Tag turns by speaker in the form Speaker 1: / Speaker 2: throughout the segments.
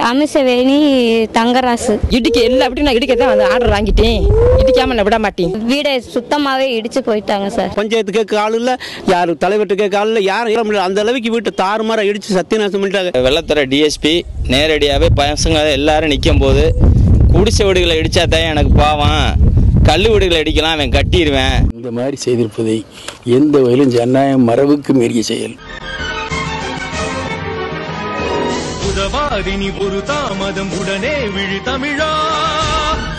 Speaker 1: அமிசவேணி தங்கராசு.
Speaker 2: இடிக்க இல்லை அப்படி நான் இடிக்க தான் வந்து ஆர்டர் வாங்கிட்டேன். இடிக்காம நான் விட மாட்டேன்.
Speaker 1: வீடை சுத்தமாகவே இடிச்சு போயிட்டாங்க சார்.
Speaker 3: பஞ்சாயத்து கேட்க ஆள் இல்லை, யாரும் தலைவர்கிட்ட கேட்க ஆள் இல்லை, யாரும் அந்த அளவுக்கு வீட்டை தாறுமாற இடிச்சு சத்தியநாசம் பண்ணிட்டாங்க.
Speaker 4: வெள்ளத்துறை டிஎஸ்பி நேரடியாகவே பசங்க எல்லாரும் நிற்கும் போது குடிசை வீடுகளை இடிச்சா தான் எனக்கு பாவம், கல் வீடுகளை அடிக்கலாம் அவன் கட்டிடுவேன்.
Speaker 5: இந்த மாதிரி செய்திருப்பதை எந்த வகையிலும் ஜனநாயகம் மரபுக்கு மீறிய செயல்.
Speaker 6: உதவாதினி ஒரு தாமதம் உடனே விழி தமிழா.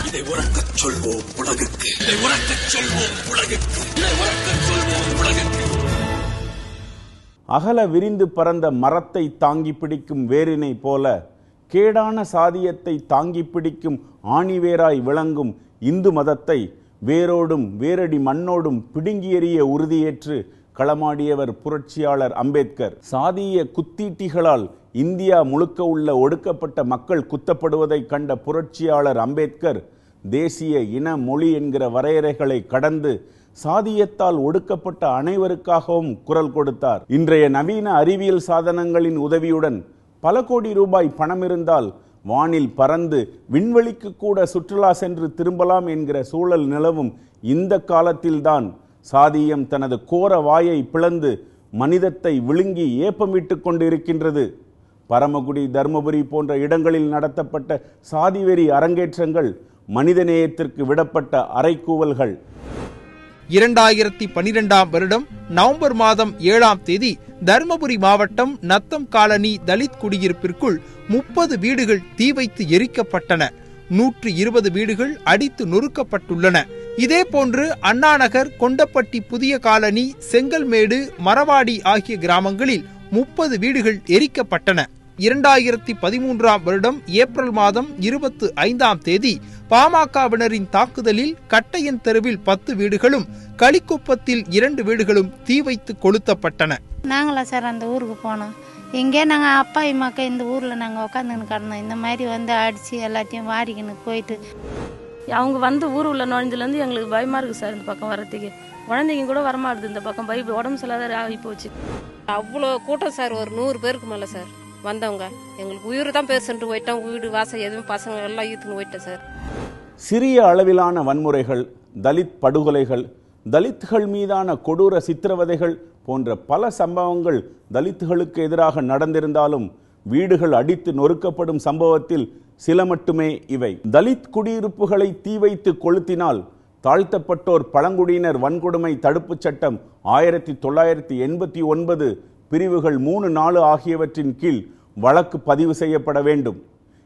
Speaker 6: இதை உறக்கச் சொல்வோம் உலகுக்கு, இதை உறக்கச் சொல்வோம் உலகுக்கு, இதை உறக்கச் சொல்வோம் உலகுக்கு.
Speaker 7: அகல விரிந்து பறந்த மரத்தை தாங்கி பிடிக்கும் வேரினை போல கேடான சாதியத்தை தாங்கி பிடிக்கும் ஆணிவேராய் விளங்கும் இந்து மதத்தை வேரோடும் வேரடி மண்ணோடும் பிடுங்கி எறிய உறுதியேற்று களமாடியவர் புரட்சியாளர் அம்பேத்கர். சாதிய குத்தீட்டிகளால் இந்தியா முழுக்க உள்ள ஒடுக்கப்பட்ட மக்கள் குத்தப்படுவதை கண்ட புரட்சியாளர் அம்பேத்கர் தேசிய இன மொழி என்கிற வரையறைகளை கடந்து சாதியத்தால் ஒடுக்கப்பட்ட அனைவருக்காகவும் குரல் கொடுத்தார். இன்றைய நவீன அறிவியல் சாதனங்களின் உதவியுடன் பல கோடி ரூபாய் பணம் இருந்தால் வானில் பறந்து விண்வெளிக்கு கூட சுற்றுலா சென்று திரும்பலாம் என்கிற சூழல் நிலவும் இந்த காலத்தில்தான் சாதியம் தனது கோர வாயை பிளந்து மனிதத்தை விழுங்கி ஏப்பமிட்டு கொண்டிருக்கின்றது. பரமக்குடி, தர்மபுரி போன்ற இடங்களில் நடத்தப்பட்ட சாதிவெறி அரங்கேற்றங்கள் மனிதநேயத்திற்கு விடப்பட்ட அறைகூவல்கள்.
Speaker 8: 2012ஆம் வருடம் நவம்பர் மாதம் 7ஆம் தேதி தர்மபுரி மாவட்டம் நத்தம் காலனி தலித் குடியிருப்பிற்குள் 30 வீடுகள் தீ வைத்து எரிக்கப்பட்டன. 120 வீடுகள் அடித்து நொறுக்கப்பட்டுள்ளன. இதேபோன்று அண்ணாநகர், கொண்டப்பட்டி, புதிய காலனி, செங்கல்மேடு, மரவாடி ஆகிய கிராமங்களில் 30 வீடுகள் எரிக்கப்பட்டன. 2013ஆம் வருடம் ஏப்ரல் மாதம் 25ஆம் தேதி பாமகவினரின் தாக்குதலில் கட்டையன் தெருவில் 10 வீடுகளும், களிக்குப்பத்தில் 2 வீடுகளும் தீ வைத்து கொளுத்தப்பட்டன.
Speaker 9: நாங்களா சார் அந்த ஊருக்கு போனோம். இங்கே நாங்கள் அப்பா அம்மாக்கா இந்த ஊரில் நாங்கள் உட்காந்துன்னு கிடந்தோம். இந்த மாதிரி வந்து அடித்து எல்லாத்தையும் வாரிக்கின்னு போயிட்டு
Speaker 10: அவங்க வந்து ஊர் உள்ள நுழைஞ்சிலேருந்து எங்களுக்கு பயமாக இருக்குது சார். இந்த பக்கம் வரத்துக்கு குழந்தைங்க கூட வரமாட்டுது. இந்த பக்கம் உடம்பு சரியில்லாத ஆகி போச்சு.
Speaker 11: அவ்வளோ கூட்டம் சார், ஒரு 100 பேருக்கு மேலே சார் வந்தவங்க. எங்களுக்கு உயிர் தான் பேசிட்டு போயிட்டோம். வீடு வாசல் எதுவும் பசங்க எல்லாம் ஈத்துன்னு போயிட்டோம் சார்.
Speaker 7: சிறிய அளவிலான வன்முறைகள், தலித் படுகொலைகள், தலித்துகள் மீதான கொடூர சித்திரவதைகள் போன்ற பல சம்பவங்கள் தலித்துகளுக்கு எதிராக நடந்திருந்தாலும் வீடுகள் அடித்து நொறுக்கப்படும் சம்பவத்தில் சில மட்டுமே இவை. தலித் குடியிருப்புகளை தீ வைத்து கொளுத்தினால் தாழ்த்தப்பட்டோர் பழங்குடியினர் வன்கொடுமை தடுப்பு சட்டம் 1989 பிரிவுகள் 3, 4 ஆகியவற்றின் கீழ் வழக்கு பதிவு செய்யப்பட வேண்டும்.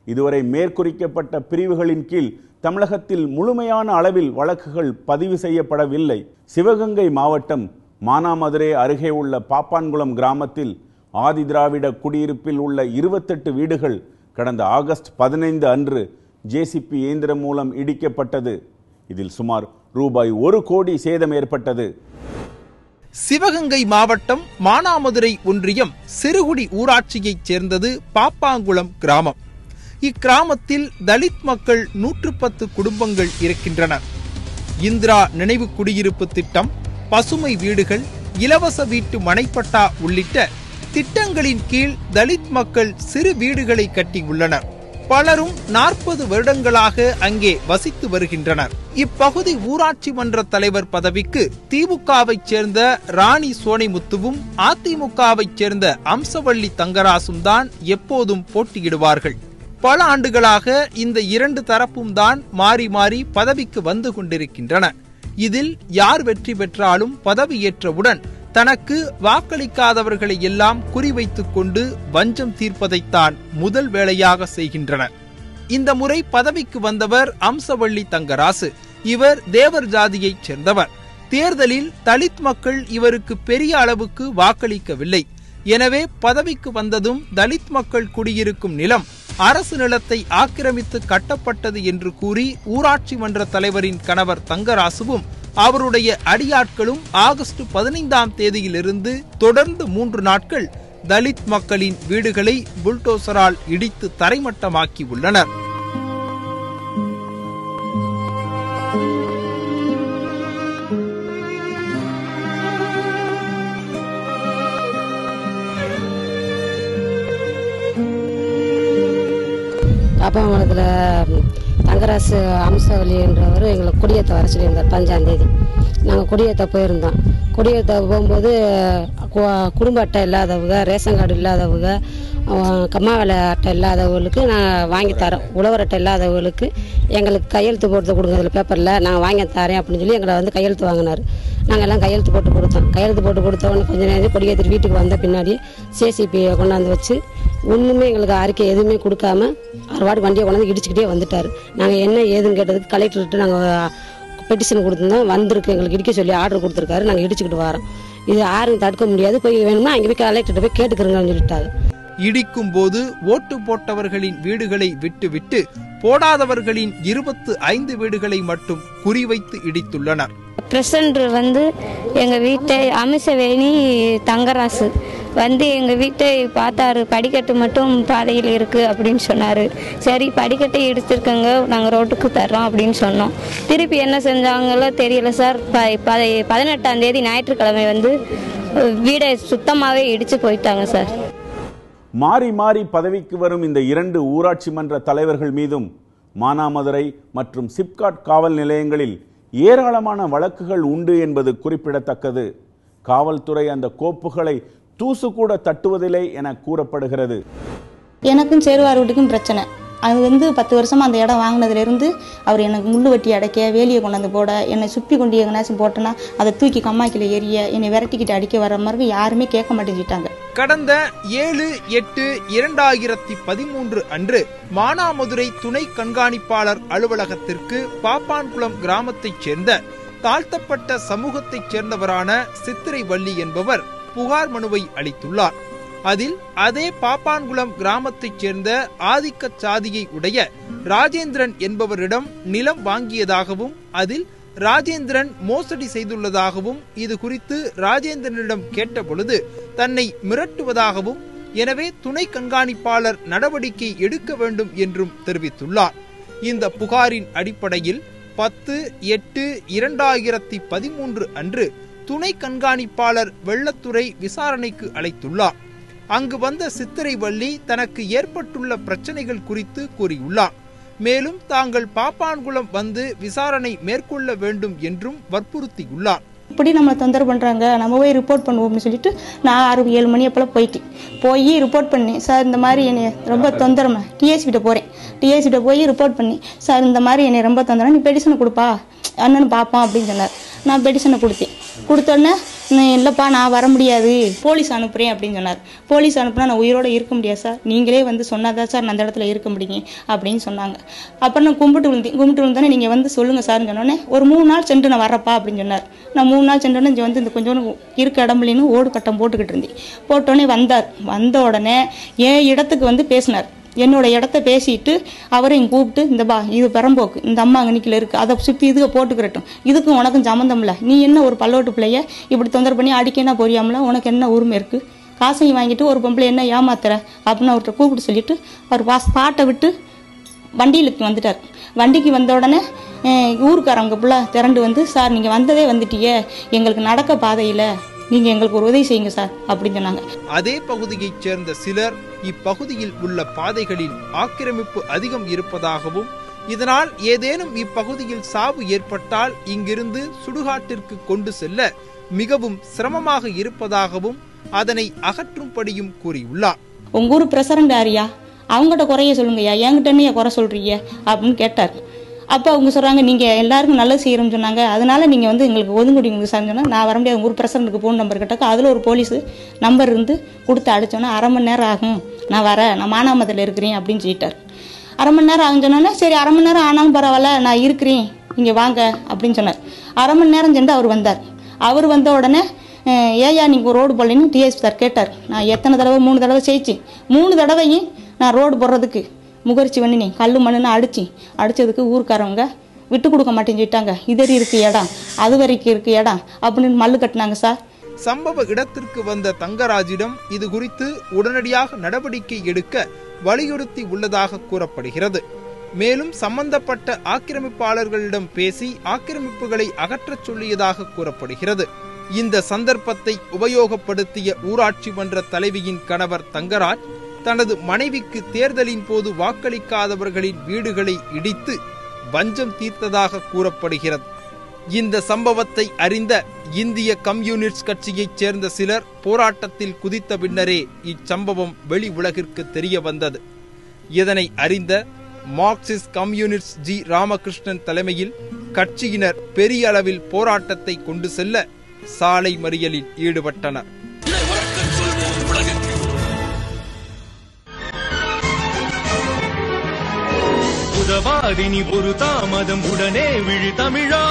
Speaker 7: இதுவரை மேற்குறிக்கப்பட்ட பிரிவுகளின் கீழ் தமிழகத்தில் முழுமையான அளவில் வழக்குகள் பதிவு செய்யப்படவில்லை. சிவகங்கை மாவட்டம் மானாமதுரை அருகே உள்ள பாப்பான்குளம் கிராமத்தில் ஆதி திராவிட குடியிருப்பில் உள்ள 28 வீடுகள் கடந்த ஆகஸ்ட் 15 அன்று ஜேசிபி இயந்திரம் மூலம் இடிக்கப்பட்டது. இதில் சுமார் ரூபாய் 1 கோடி சேதம் ஏற்பட்டது.
Speaker 8: சிவகங்கை மாவட்டம் மானாமதுரை ஒன்றியம் சிறுகுடி ஊராட்சியைச் சேர்ந்தது பாப்பாங்குளம் கிராமம். இக்கிராமத்தில் தலித் மக்கள் 110 குடும்பங்கள் இருக்கின்றனர். இந்திரா நினைவு குடியிருப்பு திட்டம், பசுமை வீடுகள், இலவச வீட்டு மனைப்பட்டா உள்ளிட்ட திட்டங்களின் கீழ் தலித் மக்கள் சிறு வீடுகளை கட்டியுள்ளனர். பலரும் 40 வருடங்களாக அங்கே வசித்து வருகின்றனர். இப்பகுதி ஊராட்சி மன்ற தலைவர் பதவிக்கு திமுகவைச் சேர்ந்த ராணி சோனைமுத்துவும் அதிமுகவைச் சேர்ந்த அம்சவள்ளி தங்கராசும் தான் எப்போதும் போட்டியிடுவார்கள். பல ஆண்டுகளாக இந்த 2 தரப்பும் தான் மாறி மாறி பதவிக்கு வந்து கொண்டிருக்கின்றன. இதில் யார் வெற்றி பெற்றாலும் பதவியேற்றவுடன் தனக்கு வாக்களிக்காதவர்களை எல்லாம் குறிவைத்துக் கொண்டு வஞ்சம் தீர்ப்பதைத்தான் முதல் வேளையாக செய்கின்றனர். இந்த முறை பதவிக்கு வந்தவர் அம்சவள்ளி தங்கராசு. இவர் தேவர் ஜாதியைச் சேர்ந்தவர். தேர்தலில் தலித் மக்கள் இவருக்கு பெரிய அளவுக்கு வாக்களிக்கவில்லை. எனவே பதவிக்கு வந்ததும் தலித் மக்கள் குடியிருக்கும் நிலம் அரசு நிலத்தை ஆக்கிரமித்து கட்டப்பட்டது என்று கூறி ஊராட்சி மன்ற தலைவரின் கணவர் தங்கராசுவும் அவருடைய அடியாட்களும் ஆகஸ்ட் 15ஆம் தேதியிலிருந்து தொடர்ந்து 3 நாட்கள் தலித் மக்களின் வீடுகளை புல்டோசரால் இடித்து தரைமட்டமாக்கி உள்ளனர்.
Speaker 12: பாப்பாங்குளத்தில் தங்கராசு அம்சவல்லின்றவர் எங்களை குடியேற்ற வர சொல்லியிருந்தார் 5ஆம் தேதி. நாங்கள் குடியேற்ற போயிருந்தோம். குடியேற்ற போகும்போது குடும்ப அட்டை இல்லாதவங்க, ரேஷன் கார்டு இல்லாதவங்க, கம்மா வேலை அட்டை இல்லாதவங்களுக்கு நாங்கள் வாங்கி தரோம். உழவர் அட்டை இல்லாதவங்களுக்கு எங்களுக்கு கையெழுத்து போட்டு கொடுங்க இதில் பேப்பரில், நான் வாங்கி தரேன் அப்படின்னு சொல்லி எங்களை வந்து கையெழுத்து வாங்கினார். நாங்கள் எல்லாம் கையெழுத்து போட்டு கொடுத்தோம். கையெழுத்து போட்டு கொடுத்தவொன்னு கொஞ்ச நேரம் கொடியேற்றி வீட்டுக்கு வந்த பின்னாடி சிசிபியை கொண்டாந்து வச்சு ஒன்றுமே எங்களுக்கு அறிக்கை எதுவுமே கொடுக்காம அவர் வாட்டி வண்டியை கொண்டாந்து இடிச்சுக்கிட்டே வந்துட்டார். நாங்கள் என்ன ஏதுன்னு கேட்டதுக்கு கலெக்டர்கிட்ட நாங்கள் பெட்டிஷன் கொடுத்துருந்தோம். வந்திருக்கு எங்களுக்கு இடிக்க சொல்லி ஆர்டர் கொடுத்துருக்காரு. நாங்கள் இடிச்சுக்கிட்டு வரோம். இது யாரும் தடுக்க முடியாது, போய் வேணும்னா அங்கே போய் கலெக்டர்கிட்ட போய் கேட்டுக்கிறோங்கன்னு சொல்லிட்டாங்க.
Speaker 8: இடிக்கும் போது ஓட்டு போட்டவர்களின் வீடுகளை விட்டு போடாதவர்களின் 25 வீடுகளை மட்டும் குறிவைத்து இடித்துள்ளனர்.
Speaker 1: பிரசிடண்ட் வந்து எங்கள் வீட்டை அமிசவேணி தங்கராசு வந்து எங்கள் வீட்டை பார்த்தாரு. படிக்கட்டு மட்டும் பாதையில் இருக்குது அப்படின்னு சொன்னார். சரி படிக்கட்டை இடிச்சிருக்கங்க, நாங்கள் ரோட்டுக்கு தர்றோம் அப்படின்னு சொன்னோம். திருப்பி என்ன செஞ்சாங்களோ தெரியல சார். 18ஆம் தேதி ஞாயிற்றுக்கிழமை வந்து வீடை சுத்தமாகவே இடித்து போயிட்டாங்க சார்.
Speaker 7: மாறி மாறி பதவிக்கு வரும் இந்த 2 ஊராட்சி மன்ற தலைவர்கள் மீதும் மானாமதுரை மற்றும் சிப்காட் காவல் நிலையங்களில் ஏராளமான வழக்குகள் உண்டு என்பது குறிப்பிடத்தக்கது. காவல்துறை அந்த கோப்புகளை தூசு கூட தட்டுவதில்லை என கூறப்படுகிறது.
Speaker 13: எனக்கும் சேருவார் வீட்டுக்கும் பிரச்சனை. அது வந்து 10 வருஷமா அந்த இடம் வாங்கினதுலேருந்து அவர் எனக்கு முள்ளு வெட்டி அடைக்க, வேலியை கொண்டாந்து போட, என்னை சுற்றி கொண்டு எங்கனாச்சும் போட்டேன்னா அதை தூக்கி கம்மாக்கில் எரிய, என்னை விரட்டிக்கிட்டு அடிக்க வர மாதிரி யாருமே கேட்க மாட்டேங்கிட்டாங்க.
Speaker 8: கடந்த 7/8/2013 அன்று மானாமதுரை துணை கண்காணிப்பாளர் அலுவலகத்திற்கு பாப்பான்குளம் கிராமத்தைச் சேர்ந்த தாழ்த்தப்பட்ட சமூகத்தைச் சேர்ந்தவரான சித்திரை வள்ளி என்பவர் புகார் மனுவை அளித்துள்ளார். அதில் அதே பாப்பான்குளம் கிராமத்தைச் சேர்ந்த ஆதிக்க சாதியை உடைய ராஜேந்திரன் என்பவரிடம் நிலம் வாங்கியதாகவும் அதில் ராஜேந்திரன் மோசடி செய்துள்ளதாகவும், இது குறித்து ராஜேந்திரனிடம் கேட்டபொழுது தன்னை மிரட்டுவதாகவும், எனவே துணை கண்காணிப்பாளர் நடவடிக்கை எடுக்க வேண்டும் என்றும் தெரிவித்துள்ளார். இந்த புகாரின் அடிப்படையில் 10/8/2013 அன்று துணை கண்காணிப்பாளர் வெள்ளத்துறை விசாரணைக்கு அழைத்துள்ளார். அங்கு வந்த சித்திரை வள்ளி தனக்கு ஏற்பட்டுள்ள பிரச்சனைகள் குறித்து கூறியுள்ளார். மேலும் தாங்கள் பாப்பான்குளம் வந்து விசாரணை மேற்கொள்ள வேண்டும் என்றும் வற்புறுத்தியுள்ளார்.
Speaker 13: இப்படி நம்மளை தொந்தரவு பண்ணுறாங்க, நம்ம போய் ரிப்போர்ட் பண்ணுவோம்னு சொல்லிட்டு நான் 6-7 மணி அப்போலாம் போய் ரிப்போர்ட் பண்ணேன். சார் இந்த மாதிரி என்னை ரொம்ப தொந்தரமா டிஎஸ்பிட்ட போகிறேன். டிஎஸ்பிட்ட போய் ரிப்போர்ட் பண்ணி, சார் இந்த மாதிரி என்னை ரொம்ப தொந்தரம், நீ பெடிஷனை கொடுப்பா அண்ணன் பார்ப்போம் அப்படின்னு சொன்னார். நான் பெடிஷனை கொடுத்தோடனே இல்லைப்பா நான் வர முடியாது, போலீஸ் அனுப்புகிறேன் அப்படின்னு சொன்னார். போலீஸ் அனுப்புனா நான் உயிரோடு இருக்க முடியாது சார், நீங்களே வந்து சொன்னாதான் சார் நான் அந்த இடத்துல இருக்க முடியும் அப்படின்னு சொன்னாங்க. அப்புறம் நான் கும்பிட்டு விழுந்தோன்னே நீங்கள் வந்து சொல்லுங்கள் சார்னு சொன்னோன்னே ஒரு 3 நாள் சென்று நான் வரப்பா அப்படின்னு சொன்னார். நான் 3 நாள் சென்றோன்னே இங்கே வந்து இந்த கொஞ்சம் இருக்க இடம்புலின்னு ஓடு கட்டம் போட்டுக்கிட்டு இருந்தேன். போட்டோடனே வந்த உடனே என் இடத்துக்கு வந்து பேசினார். என்னோட இடத்த பேசிட்டு அவரையும் கூப்பிட்டு, இந்த பா இது பெரம்போக்கு, இந்த அம்மா அங்கே நிற்கல இருக்குது, அதை சுற்றி இதுக்கு போட்டுக்கிறட்டும், இதுக்கும் உனக்கும் சம்மந்தம் இல்லை, நீ என்ன ஒரு பல்லோட்டு பிள்ளைய இப்படி தொந்தரவு பண்ணி அடிக்கனா போறியாமல, உனக்கு என்ன உரிமை இருக்குது, காசையும் வாங்கிட்டு ஒரு பொம்பளை என்ன ஏமாத்துற அப்படின்னு அவர்கிட்ட கூப்பிட்டு சொல்லிட்டு அவர் பாட்டை விட்டு வண்டியிலுக்கு வந்துட்டார். வண்டிக்கு வந்த உடனே ஊருக்காரங்க பிள்ளை திரண்டு வந்து, சார் நீங்கள் வந்ததே வந்துட்டியே, எங்களுக்கு நடக்க பாதையில் நீங்கள் எங்களுக்கு ஒரு உதவி செய்யுங்க சார் அப்படின்னு சொன்னாங்க.
Speaker 8: அதே பகுதியைச் சேர்ந்த சிலர் இப்பகுதியில் உள்ள பாதைகளில் ஆக்கிரமிப்பு அதிகம் இருப்பதாகவும், இதனால் ஏதேனும் இப்பகுதியில் சாவு ஏற்பட்டால் இங்கிருந்து சுடுகாட்டிற்கு கொண்டு செல்ல மிகவும் சிரமமாக இருப்பதாகவும் அதனை அகற்றும்படியும் கூறியுள்ளார்.
Speaker 13: உங்க ஊர் பிரசிடண்ட் யாரியா, அவங்ககிட்ட குறைய சொல்லுங்கய்யா, என்கிட்ட என்ன குறை சொல்றீங்க அப்படின்னு கேட்டார். அப்போ அவங்க சொல்கிறாங்க, நீங்கள் எல்லாருக்கும் நல்லது செய்கிறோம்னு சொன்னாங்க, அதனால நீங்கள் வந்து எங்களுக்கு ஒதுங்குடி சார்னு சொன்னால் நான் வர முடியாது. உங்கள் ஊர் பிரசிடண்ட்டுக்கு ஃபோன் நம்பர் கேட்டாக்கா அதில் ஒரு போலீஸு நம்பர் இருந்து கொடுத்து அடித்தோன்னா 1/2 மணி நேரம் ஆகும், நான் வரேன், நான் மானாமதுரையில் இருக்கிறேன் அப்படின்னு சொல்லிட்டார். 1/2 மணி நேரம் ஆகும் சொன்னோன்னே சரி 1/2 மணி நேரம் ஆனாலும் பரவாயில்ல, நான் இருக்கிறேன், இங்கே வாங்க அப்படின்னு சொன்னார். 1/2 மணி நேரம் சென்று அவர் வந்தார். அவர் வந்த உடனே ஏயா நீங்கள் ரோடு போடலன்னு டிஎஸ்பி சார் கேட்டார். நான் எத்தனை தடவை 3 தடவை செய்ச்சு, 3 தடவையும் நான் ரோடு போடுறதுக்கு முகர்ச்சி பண்ணி கல் மண்ணுன்னு அடித்ததுக்கு ஊருக்காரவங்க விட்டு கொடுக்க மாட்டேன்னு சொல்லிட்டாங்க. இதறி இருக்கு இடம், அது வரைக்கும் இருக்கு இடம் அப்படின்னு மல்லு கட்டினாங்க சார்.
Speaker 8: சம்பவ இடத்திற்கு வந்த தங்கராஜிடம் இது குறித்து உடனடியாக நடவடிக்கை எடுக்க வலியுறுத்தி உள்ளதாக கூறப்படுகிறது. மேலும் சம்பந்தப்பட்ட ஆக்கிரமிப்பாளர்களிடம் பேசி ஆக்கிரமிப்புகளை அகற்றச் சொல்லியதாக கூறப்படுகிறது. இந்த சந்தர்ப்பத்தை உபயோகப்படுத்திய ஊராட்சி மன்ற தலைவியின் கணவர் தங்கராஜ் தனது மனைவிக்கு தேர்தலின் போது வாக்களிக்காதவர்களின் வீடுகளை இடித்து வஞ்சம் தீர்த்ததாக கூறப்படுகிறது. இந்த சம்பவத்தை அறிந்த இந்திய கம்யூனிஸ்ட் கட்சியைச் சேர்ந்த சிலர் போராட்டத்தில் குதித்த பின்னரே இச்சம்பவம் வெளி உலகிற்கு தெரிய வந்தது. இதனை அறிந்த மார்க்சிஸ்ட் கம்யூனிஸ்ட் ஜி ராமகிருஷ்ணன் தலைமையில் கட்சியினர் பெரிய அளவில் போராட்டத்தை கொண்டு செல்ல சாலை மறியலில் ஈடுபட்டனர்.
Speaker 6: உதவாதினி ஒரு தாமதம் உடனே விழி தமிழா,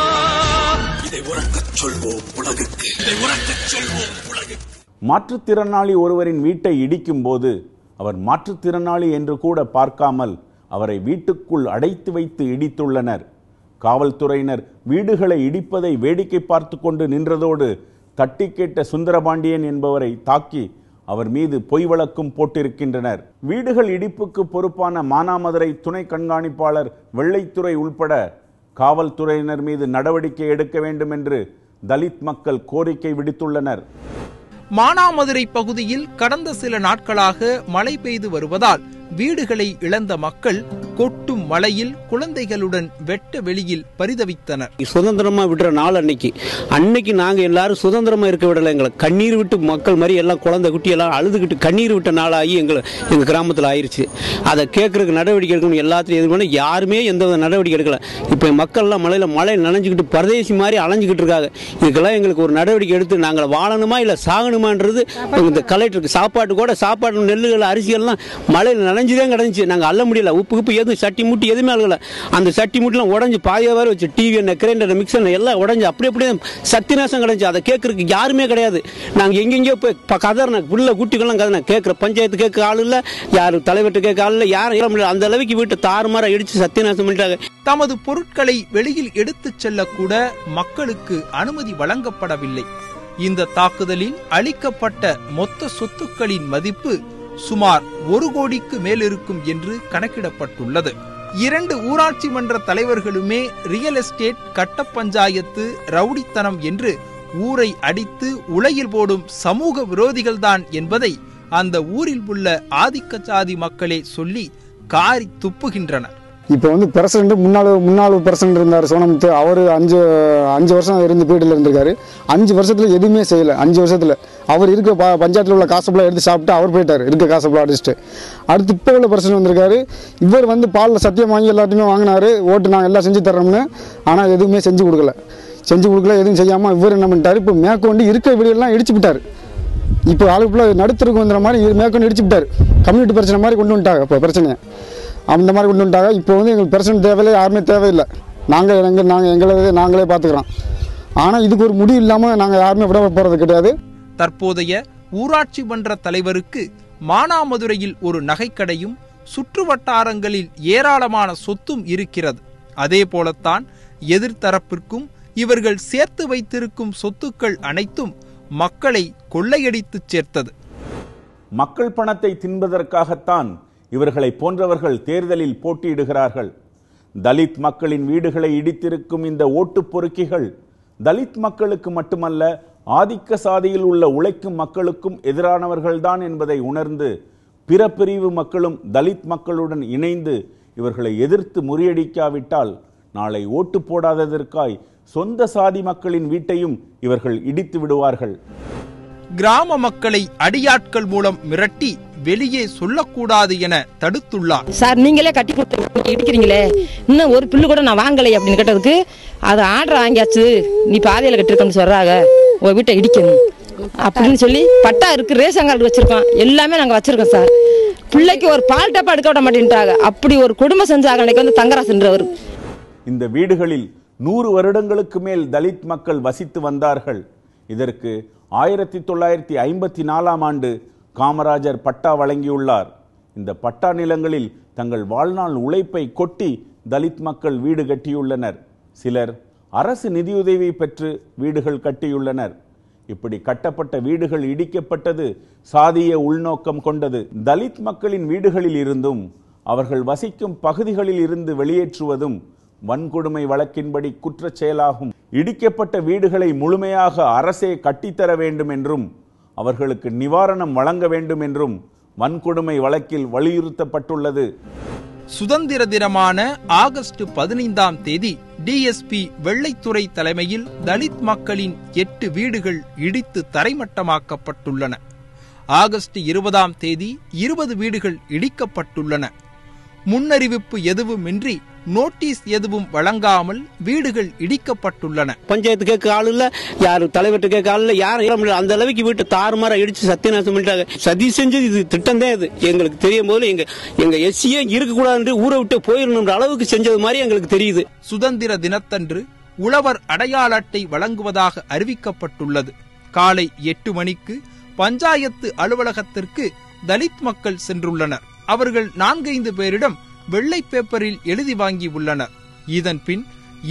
Speaker 6: இதை உறக்கச் சொல்வோம் உலகுக்கு, இதை உறக்கச் சொல்வோம் உலகுக்கு.
Speaker 7: மாற்றுத்திறனாளி ஒருவரின் வீட்டை இடிக்கும் போது அவர் மாற்றுத்திறனாளி என்று கூட பார்க்காமல் அவரை வீட்டுக்குள் அடைத்து வைத்து இடித்துள்ளனர். காவல்துறையினர் வீடுகளை இடிப்பதை வேடிக்கை பார்த்து கொண்டு நின்றதோடு தட்டி கேட்ட சுந்தரபாண்டியன் என்பவரை தாக்கி அவர் மீது பொய் வழக்கும் போட்டிருக்கின்றனர். வீடுகள் இடிப்புக்கு பொறுப்பான மானாமதுரை துணை கண்காணிப்பாளர் வெள்ளைத்துறை உள்பட காவல்துறையினர் மீது நடவடிக்கை எடுக்க வேண்டும் என்று தலித் மக்கள் கோரிக்கை விடுத்துள்ளனர்.
Speaker 8: மானாமதுரை பகுதியில் கடந்த சில நாட்களாக மழை பெய்து வருவதால் வீடுகளை இழந்த மக்கள் கொட்டும் மழையில் குழந்தைகளுடன் வெட்ட வெளியில் பரிதவித்தனர்.
Speaker 3: சுதந்திரமா விடுற நாள் அன்னைக்கு நாங்க எல்லாரும் சுதந்திரமா இருக்க விடல. எங்களை கண்ணீர் விட்டு மக்கள் மாதிரி எல்லாம் குழந்தை குட்டி எல்லாம் அழுதுகிட்டு கண்ணீர் விட்ட நாளாகி எங்க கிராமத்தில் ஆயிருச்சு. அதை கேட்கறதுக்கு நடவடிக்கை எடுக்கணும் எல்லாத்தையும் எது பண்ண யாருமே எந்த நடவடிக்கை எடுக்கல. இப்ப மக்கள் எல்லாம் மழையில் நனைஞ்சுக்கிட்டு பரதேசி மாதிரி அலைஞ்சுக்கிட்டு இருக்காங்க. இதுக்கெல்லாம் எங்களுக்கு ஒரு நடவடிக்கை எடுத்து நாங்கள் வாழணுமா இல்ல சாகணுமான்றது இந்த கலெக்டருக்கு சாப்பாடு நெல்லுகள் அரிசிகள்லாம் மழையில் நனைஞ்சுதான் கிடந்துச்சு. நாங்கள் அள்ள முடியல. உப்பு எதுவும் சட்டி மூட்டி எதுவுமே அழுகல. அந்த சட்டி மூட்டிலாம் உடஞ்சி பாதியாக வச்சு டிவி என்ன கிரைண்டர் மிக்சர் எல்லாம் உடஞ்சி அப்படியே சத்தியநாசம் கிடந்துச்சு. அதை கேட்கறதுக்கு யாருமே கிடையாது. நாங்கள் எங்கெங்கயோ போய் கதறின புள்ள குட்டிகள்லாம் கதறின கேட்குற பஞ்சாயத்து கேட்க ஆள் இல்லை, யாரும் தலைவர்கிட்ட கேட்க ஆள் இல்லை, யாரும் முடியல. அந்த அளவுக்கு வீட்டை தாறுமாற இடிச்சு சத்தியநாசம் பண்ணிட்டாங்க.
Speaker 8: தமது பொருட்களை வெளியில் எடுத்துச் செல்லக்கூட மக்களுக்கு அனுமதி வழங்கப்படவில்லை. இந்த தாக்குதலில் அளிக்கப்பட்ட மொத்த சொத்துக்களின் மதிப்பு சுமார் 1 கோடிக்கு மேல் இருக்கும் என்று கணக்கிடப்பட்டுள்ளது. 2 ஊராட்சி மன்ற தலைவர்களுமே ரியல் எஸ்டேட், கட்ட பஞ்சாயத்து, ரவுடித்தனம் என்று ஊரை அடித்து உலையில் போடும் சமூக விரோதிகள்தான் என்பதை அந்த ஊரில் உள்ள ஆதிக்க சாதி மக்களே சொல்லி காரி துப்புகின்றனர்.
Speaker 14: இப்போ பிரசிடண்ட் முன்னாள் பிரசிடண்ட் இருந்தார் சோனமுத்து. அவர் அஞ்சு வருஷம் இருந்து பீரியட்ல இருந்திருக்காரு. 5 வருஷத்துல எதுவுமே செய்யல. 5 வருஷத்துல அவர் இருக்க பஞ்சாயத்தில் உள்ள காசப்பெல்லாம் எடுத்து சாப்பிட்டு அவர் போயிட்டார். இருக்க காசப்பெல்லாம் அடிச்சுட்டு அடுத்து இப்போ உள்ள பிரசிடண்ட் வந்திருக்காரு. இவர் பாலில் சத்தியம் வாங்கி எல்லாத்தையுமே வாங்கினாரு. ஓட்டு நாங்கள் எல்லாம் செஞ்சு தர்றோம்னு. ஆனால் எதுவுமே செஞ்சு கொடுக்கல. எதுவும் செய்யாமல் இவர் என்ன பண்ணிட்டாரு, இப்போ மேற்கொண்டு இருக்க வீடுகள்லாம் இடிச்சு விட்டார். இப்போ ஆளுக்குள்ள நடுத்தருக்கு வந்துற மாதிரி மேற்கொண்டு இடிச்சு விட்டார். கம்யூனிட்டி பிரச்சனை மாதிரி கொண்டு வந்துட்டாங்க. இப்போ பிரச்சனையை அந்த மாதிரி கொண்டு வந்துட்டாங்க. இப்போ எங்களுக்கு பிரசிடண்ட் தேவையில்லை, யாருமே தேவையில்லை. நாங்களே பார்த்துக்கிறோம். ஆனால் இதுக்கு ஒரு முடிவு இல்லாமல் நாங்கள் யாருமே விட போகிறது கிடையாது.
Speaker 8: தற்போதைய ஊராட்சி மன்ற தலைவருக்கு மானாமதுரையில் ஒரு நகைக்கடையும் சுற்று வட்டாரங்களில் ஏராளமான சொத்தும் இருக்கிறது. அதே போலத்தான் எதிர்த்தரப்பிற்கும் இவர்கள் சேர்த்து வைத்திருக்கும் சொத்துக்கள் அனைத்தும் மக்களை கொள்ளையடித்து சேர்த்தது.
Speaker 7: மக்கள் பணத்தை தின்பதற்காகத்தான் இவர்களை போன்றவர்கள் தேர்தலில் போட்டியிடுகிறார்கள். தலித் மக்களின் வீடுகளை இடித்திருக்கும் இந்த ஓட்டு பொறுக்கிகள் தலித் மக்களுக்கு மட்டுமல்ல, ஆதிக்க சாதியில் உள்ள உழைக்கும் மக்களுக்கும் எதிரானவர்கள்தான் என்பதை உணர்ந்து பிற பிரிவு மக்களும் தலித் மக்களுடன் இணைந்து இவர்களை எதிர்த்து முறியடிக்காவிட்டால் நாளை ஓட்டு போடாததற்காய் சொந்த சாதி மக்களின் வீட்டையும் இவர்கள் இடித்து விடுவார்கள்.
Speaker 8: கிராம மக்களை அடியாட்கள் மூலம் மிரட்டி வெளியே சொல்லக்கூடாது என தடுத்துள்ளார்.
Speaker 2: சார், நீங்களே கட்டி கொடுத்து இடிக்கிறீங்களே, இன்னும் ஒரு பில்லு கூட நான் வாங்கலை அப்படின்னு கேட்டதுக்கு அது ஆர்டர் வாங்கியாச்சு, நீ பாதையில கட்டிருக்கன்னு சொல்றாங்க, உங்க வீட்டை இடிக்கணும் அப்படின்னு சொல்லி பட்டா இருக்கு, ரேஷன் கார்டு வச்சிருக்கோம், எல்லாமே நாங்க வச்சிருக்கோம் சார். பிள்ளைக்கு ஒரு பால் டப்பா எடுக்க விட மாட்டேன்ட்டாங்க. அப்படி ஒரு குடும்பம் செஞ்சாங்க. அன்னைக்கு தங்கராசுன்றவர்.
Speaker 7: இந்த வீடுகளில் 100 வருடங்களுக்கு மேல் தலித் மக்கள் வசித்து வந்தார்கள். இதற்கு 1954ஆம் ஆண்டு காமராஜர் பட்டா வழங்கியுள்ளார். இந்த பட்டா நிலங்களில் தங்கள் வாழ்நாள் உழைப்பை கொட்டி தலித் மக்கள் வீடு கட்டியுள்ளனர். சிலர் அரசு நிதியுதவி பெற்று வீடுகள் கட்டியுள்ளனர். இப்படி கட்டப்பட்ட வீடுகள் இடிக்கப்பட்டது சாதிய உள்நோக்கம் கொண்டது. தலித் மக்களின் வீடுகளில் இருந்தும் அவர்கள் வசிக்கும் பகுதிகளில் இருந்து வெளியேற்றுவதும் வன்கொடுமை வழக்கின்படி குற்றச் செயலாகும். இடிக்கப்பட்ட வீடுகளை முழுமையாக அரசே கட்டித்தர வேண்டும் என்றும் அவர்களுக்கு நிவாரணம் வழங்க வேண்டும் என்றும் வன்கொடுமை வழக்கில் வலியுறுத்தப்பட்டுள்ளது.
Speaker 8: சுதந்திர தினமான ஆகஸ்ட் 15ஆம் தேதி டிஎஸ்பி வெள்ளைத்துறை தலைமையில் தலித் மக்களின் 8 வீடுகள் இடித்து தரைமட்டமாக்கப்பட்டுள்ளன. ஆகஸ்ட் 20ஆம் தேதி 20 வீடுகள் இடிக்கப்பட்டுள்ளன. முன்னறிவிப்பு எதுவுமின்றி நோட்டீஸ் எதுவும் வழங்காமல் வீடுகள் இடிக்கப்பட்டுள்ளன.
Speaker 3: பஞ்சாயத்து கேட்க ஆள் இல்ல, யாரு தலைவர்கிட்ட கேட்க ஆள் இல்ல, யாரும் அந்த அளவுக்கு வீட்டு தாறுமாற இடிச்சு சத்தியநாசம் பண்ணிட்டாங்க. சதி செஞ்சது இது திட்டம் தான். இது எங்களுக்கு தெரியும் போது எங்க எஸ்சியே இருக்கக்கூடாது, ஊரை விட்டு போயிடணும் அளவுக்கு செஞ்சது மாதிரி எங்களுக்கு தெரியுது.
Speaker 8: சுதந்திர தினத்தன்று உழவர் அடையாள அட்டை வழங்குவதாக அறிவிக்கப்பட்டுள்ளது. காலை 8 மணிக்கு பஞ்சாயத்து அலுவலகத்திற்கு தலித் மக்கள் சென்றுள்ளனர். அவர்கள் 4-5 பேரிடம் வெள்ளை பேப்பரில் எழுதி வாங்கி உள்ளனர். இதன் பின்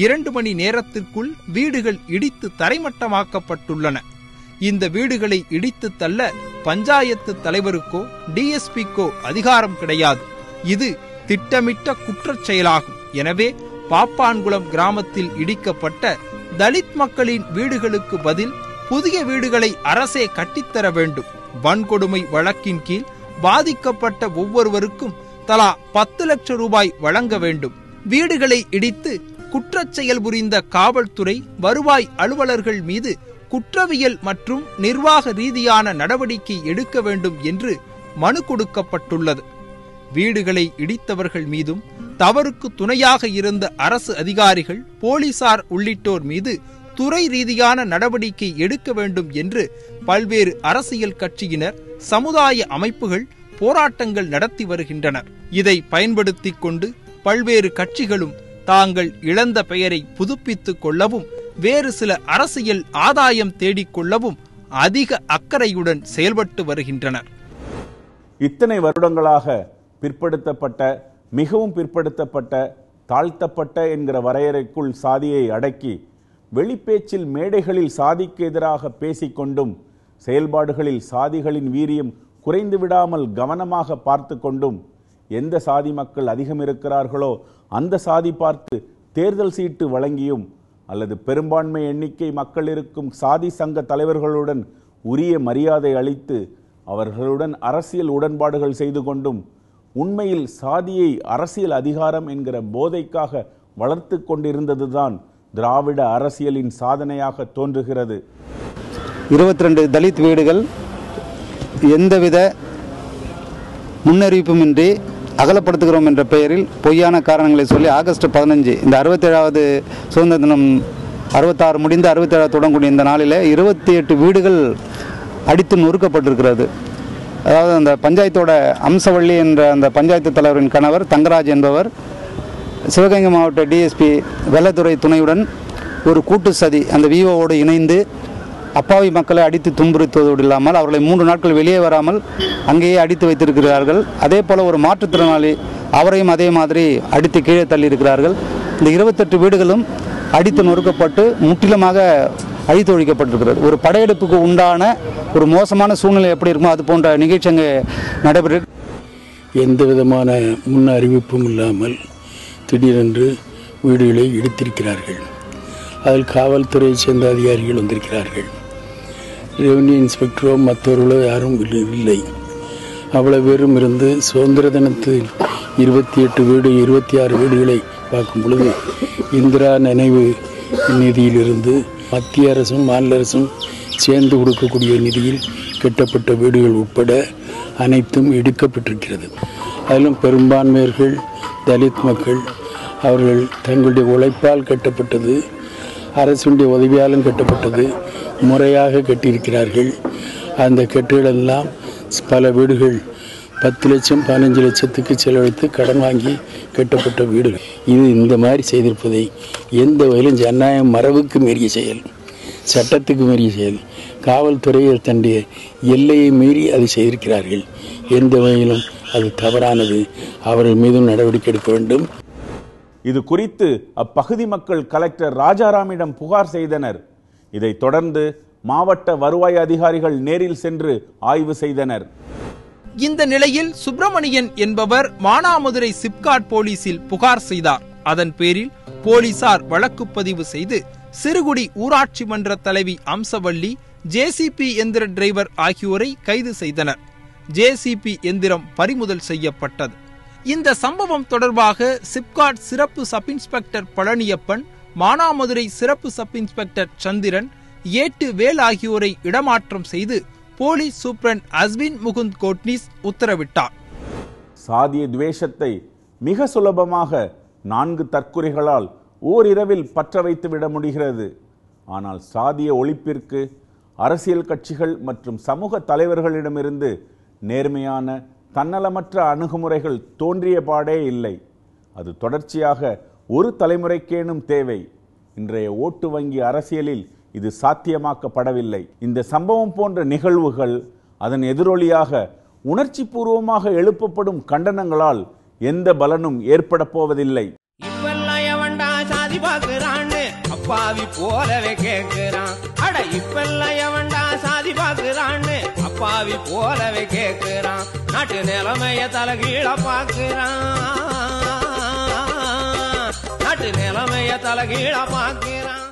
Speaker 8: 2 மணி நேரத்திற்குள் வீடுகள் இடித்து தரைமட்டமாக்கப்பட்டுள்ளன. இந்த வீடுகளை இடித்து தள்ள பஞ்சாயத்து தலைவருக்கோ டிஎஸ்பிக்கோ அதிகாரம் கிடையாது. இது திட்டமிட்ட குற்றச் செயலாகும். எனவே பாப்பான்குளம் கிராமத்தில் இடிக்கப்பட்ட தலித் மக்களின் வீடுகளுக்கு பதில் புதிய வீடுகளை அரசே கட்டித்தர வேண்டும். வன்கொடுமை வழக்கின் கீழ் பாதிக்கப்பட்ட ஒவ்வொருவருக்கும் தலா 10 லட்சம் ரூபாய் வழங்க வேண்டும். வீடுகளை இடித்து குற்றச் செயல் புரிந்த காவல்துறை, வருவாய் அலுவலர்கள் மீது குற்றவியல் மற்றும் நிர்வாக ரீதியான நடவடிக்கை எடுக்க வேண்டும் என்று மனு கொடுக்கப்பட்டுள்ளது. வீடுகளை இடித்தவர்கள் மீதும் தவறுக்கு துணையாக இருந்த அரசு அதிகாரிகள், போலீசார் உள்ளிட்டோர் மீது துறை ரீதியான நடவடிக்கை எடுக்க வேண்டும் என்று பல்வேறு அரசியல் கட்சியினர், சமுதாய அமைப்புகள் போராட்டங்கள் நடத்தி வருகின்றனர். இதை பயன்படுத்திக் கொண்டு பல்வேறு கட்சிகளும் தாங்கள் இழந்த பெயரை புதுப்பித்துக் கொள்ளவும், வேறு சில அரசியல் ஆதாயம் தேடிக்கொள்ளவும் அதிக அக்கறையுடன் செயல்பட்டு வருகின்றனர்.
Speaker 7: இத்தனை வருடங்களாக பிற்படுத்தப்பட்ட, மிகவும் பிற்படுத்தப்பட்ட, தாழ்த்தப்பட்ட என்கிற வரையறைக்குள் சாதியை அடக்கி வெளிப்பேச்சில் மேடைகளில் சாதிக்கு எதிராக பேசிக்கொண்டும் செயல்பாடுகளில் சாதிகளின் வீரியம் குறைந்து விடாமல் கவனமாக பார்த்து கொண்டும் எந்த சாதி மக்கள் அதிகம் இருக்கிறார்களோ அந்த சாதி பார்த்து தேர்தல் சீட்டு வழங்கியும் அல்லது பெரும்பான்மை எண்ணிக்கை மக்கள் இருக்கும் சாதி சங்க தலைவர்களுடன் உரிய மரியாதை அளித்து அவர்களுடன் அரசியல் உடன்பாடுகள் செய்து கொண்டும் உண்மையில் சாதியை அரசியல் அதிகாரம் என்கிற போதைக்காக வளர்த்து கொண்டிருந்ததுதான் திராவிட அரசியலின் சாதனையாக தோன்றுகிறது.
Speaker 15: 22 தலித் வீடுகள் எந்தவித முன்னறிவிப்புமின்றி அகலப்படுத்துகிறோம் என்ற பெயரில் பொய்யான காரணங்களை சொல்லி ஆகஸ்ட் 15 இந்த 67வது சுதந்திர தினம் 66 முடிந்து 67 தொடங்கக்கூடிய இந்த நாளில் 28 வீடுகள் அடித்து நொறுக்கப்பட்டிருக்கிறது. அதாவது அந்த பஞ்சாயத்தோட அம்சவள்ளி என்ற அந்த பஞ்சாயத்து தலைவரின் கணவர் தங்கராஜ் என்பவர் சிவகங்கை மாவட்ட டிஎஸ்பி வெள்ளத்துறை துணையுடன் ஒரு கூட்டு சதி அந்த விஓவோடு இணைந்து அப்பாவி மக்களை அடித்து துன்புறுத்துவதோடு இல்லாமல் அவர்களை 3 நாட்கள் வெளியே வராமல் அங்கேயே அடித்து வைத்திருக்கிறார்கள். அதே போல் ஒரு மாற்றுத்திறனாளி அவரையும் அதே மாதிரி அடித்து கீழே தள்ளியிருக்கிறார்கள். இந்த 28 வீடுகளும் அடித்து நொறுக்கப்பட்டு முற்றிலுமாக அழித்து ஒழிக்கப்பட்டிருக்கிறது. ஒரு படையெடுப்புக்கு உண்டான ஒரு மோசமான சூழ்நிலை எப்படி இருக்குமோ அது போன்ற நிகழ்ச்சி அங்கே நடைபெற்று
Speaker 5: எந்த விதமான முன் அறிவிப்பும் இல்லாமல் திடீரென்று வீடுகளை இடித்திருக்கிறார்கள். அதில் காவல்துறையை சேர்ந்த அதிகாரிகள் வந்திருக்கிறார்கள். ரெவன்யூ இன்ஸ்பெக்டரோ மற்றவர்களோ யாரும் இல்லை. அவ்வளவு பேரும் இருந்து சுதந்திர தினத்தில் 28 வீடு 26 வீடுகளை பார்க்கும் பொழுது இந்திரா நினைவு நிதியிலிருந்து மத்திய அரசும் மாநில அரசும் சேர்ந்து கொடுக்கக்கூடிய நிதியில் கட்டப்பட்ட வீடுகள் உட்பட அனைத்தும் இடிக்கப்பட்டிருக்கிறது. அதிலும் பெரும்பான்மையர்கள் தலித் மக்கள். அவர்கள் தங்களுடைய உழைப்பால் கட்டப்பட்டது, அரசுடைய உதவியாலும் கட்டப்பட்டது, முறையாக கட்டியிருக்கிறார்கள். அந்த கட்டுகளெல்லாம் பல வீடுகள் 10 லட்சம் 15 லட்சத்துக்கு செலவழித்து கடன் வாங்கி கட்டப்பட்ட வீடுகள். இது இந்த மாதிரி செய்திருப்பதை எந்த வகையிலும் ஜனநாயக மரபுக்கு மீறிய செயல், சட்டத்துக்கு மீறிய செயல். காவல்துறை தன்னுடைய எல்லையை மீறி அதை செய்திருக்கிறார்கள். எந்த வகையிலும் அது தவறானது. அவர்கள் மீதும் நடவடிக்கை எடுக்க வேண்டும்.
Speaker 7: இது குறித்து அப்பகுதி மக்கள் கலெக்டர் ராஜாராமிடம் புகார் செய்தனர். இதைத் தொடர்ந்து மாவட்ட வருவாய் அதிகாரிகள் நேரில் சென்று ஆய்வு செய்தனர்.
Speaker 8: இந்த நிலையில் சுப்பிரமணியன் என்பவர் மானாமதுரை சிப்காட் போலீசில் புகார் செய்தார். அதன் பேரில் போலீசார் வழக்கு பதிவு செய்து சிறுகுடி ஊராட்சி மன்ற தலைவி அம்சவள்ளி, ஜேசிபி எந்திர டிரைவர் ஆகியோரை கைது செய்தனர். ஜேசிபி எந்திரம் பறிமுதல் செய்யப்பட்டது. இந்த சம்பவம் தொடர்பாக சிப்காட் சிறப்பு சப் இன்ஸ்பெக்டர் பழனியப்பன், மானாமதுரை சிறப்பு சப் இன்ஸ்பெக்டர் சந்திரன், ஏட்டு வேல் ஆகியோரை இடமாற்றம் செய்து போலீஸ் சூப்பரண்ட் அஸ்வின் முகுந்த் கோட்னிஸ் உத்தரவிட்டார்.
Speaker 7: சாதிய துவேஷத்தை மிக சுலபமாக 4 தற்குறிகளால் ஓரிரவில் பற்ற வைத்து விட முடிகிறது. ஆனால் சாதிய ஒழிப்பிற்கு அரசியல் கட்சிகள் மற்றும் சமூக தலைவர்களிடமிருந்து நேர்மையான தன்னலமற்ற அணுகுமுறைகள் தோன்றிய பாடே இல்லை. அது தொடர்ச்சியாக ஒரு தலைமுறைக்கேனும் தேவை. இன்றைய ஓட்டு வங்கி அரசியலில் இது சாத்தியமாக்கப்படவில்லை. இந்த சம்பவம் போன்ற நிகழ்வுகள், அதன் எதிரொலியாக உணர்ச்சி பூர்வமாக எழுப்பப்படும் கண்டனங்களால் எந்த பலனும் ஏற்பட போவதில்லை.
Speaker 16: சாதி பாக்குறான்னு அப்பாவி போலவே கேட்கிறான். அட இப்பெல்லாம் எவன்டா சாதி பாக்குறான்னு அப்பாவி போலவே கேட்கிறான். நாட்டு நிலைமைய தலைகீழ பாக்குறான். நாட்டு நிலைமைய தலைகீழ பாக்குறான்.